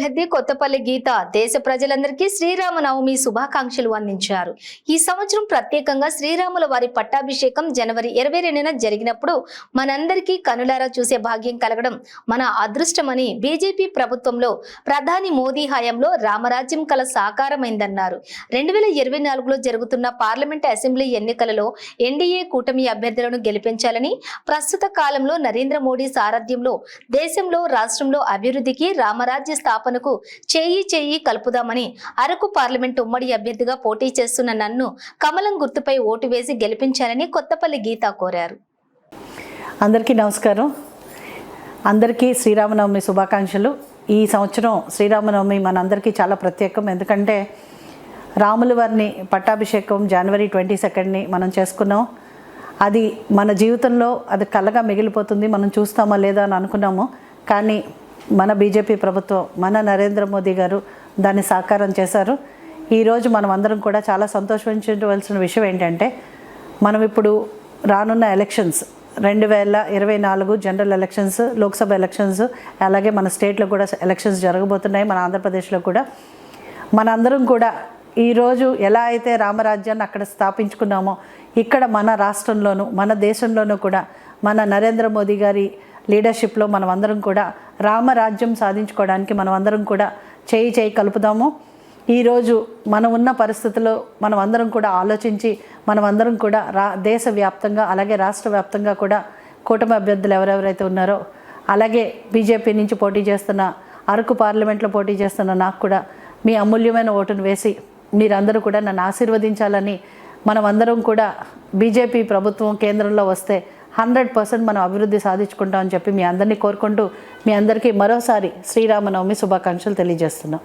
అభ్యర్థి కొత్తపల్లి గీత దేశ ప్రజలందరికీ శ్రీరామనవమి శుభాకాంక్షలు అందించారు. ఈ సంవత్సరం ప్రత్యేకంగా శ్రీరాముల వారి పట్టాభిషేకం జనవరి 22న జరిగినప్పుడు మనందరికీ కనులారా చూసే భాగ్యం కలగడం మన అదృష్టమని బీజేపీ ప్రభుత్వంలో ప్రధాని మోదీ హయాంలో రామరాజ్యం కల సాకారమైందన్నారు. 2024లో జరుగుతున్న పార్లమెంట్ అసెంబ్లీ ఎన్నికలలో ఎన్డీఏ కూటమి అభ్యర్థులను గెలిపించాలని, ప్రస్తుత కాలంలో నరేంద్ర మోడీ సారథ్యంలో దేశంలో రాష్ట్రంలో అభివృద్ధికి రామరాజ్య స్థాపనకు చేయి కలుపుదామని అరకు పార్లమెంట్ ఉమ్మడి అభ్యర్థిగా పోటీ చేస్తున్న నన్ను కమలం గుర్తుపై ఓటు వేసి గెలిపించాలని కొత్తపల్లి గీత కోరారు. అందరికీ నమస్కారం. అందరికీ శ్రీరామనవమి శుభాకాంక్షలు. ఈ సంవత్సరం శ్రీరామనవమి మనందరికీ చాలా ప్రత్యేకం. ఎందుకంటే రాముల వారిని పట్టాభిషేకం జనవరి 22ని మనం చేసుకున్నాం. అది మన జీవితంలో అది కలగా మిగిలిపోతుంది. మనం చూస్తామా లేదా అని అనుకున్నాము. కానీ మన బీజేపీ ప్రభుత్వం, మన నరేంద్ర మోదీ గారు దాన్ని సాకారం చేశారు. ఈరోజు మనం అందరం కూడా చాలా సంతోషించవలసిన విషయం ఏంటంటే, మనం ఇప్పుడు రానున్న elections 2024 general elections, Lok Sabha elections, అలాగే మన స్టేట్లో కూడా ఎలక్షన్స్ జరగబోతున్నాయి. మన ఆంధ్రప్రదేశ్లో కూడా మనందరం కూడా ఈరోజు ఎలా అయితే రామరాజ్యాన్ని అక్కడ స్థాపించుకున్నామో, ఇక్కడ మన రాష్ట్రంలోనూ మన దేశంలోనూ కూడా మన నరేంద్ర మోదీ గారి లీడర్షిప్లో మనం అందరం కూడా రామరాజ్యం సాధించుకోవడానికి మనం అందరం కూడా చేయి కలుపుదాము. ఈరోజు మనం ఉన్న పరిస్థితుల్లో మనం అందరం కూడా ఆలోచించి మనం అందరం కూడా దేశవ్యాప్తంగా అలాగే రాష్ట్ర వ్యాప్తంగా కూడా కూటమి అభ్యర్థులు ఎవరెవరైతే ఉన్నారో, అలాగే బీజేపీ నుంచి పోటీ చేస్తున్న, అరకు పార్లమెంట్లో పోటీ చేస్తున్న నాకు కూడా మీ అమూల్యమైన ఓటును వేసి మీరందరూ కూడా నన్ను ఆశీర్వదించాలని, మనం అందరం కూడా బీజేపీ ప్రభుత్వం కేంద్రంలో వస్తే 100% మనం అభివృద్ధి సాధించుకుంటామని చెప్పి మీ అందరినీ కోరుకుంటూ మీ అందరికీ మరోసారి శ్రీరామనవమి శుభాకాంక్షలు తెలియజేస్తున్నాం.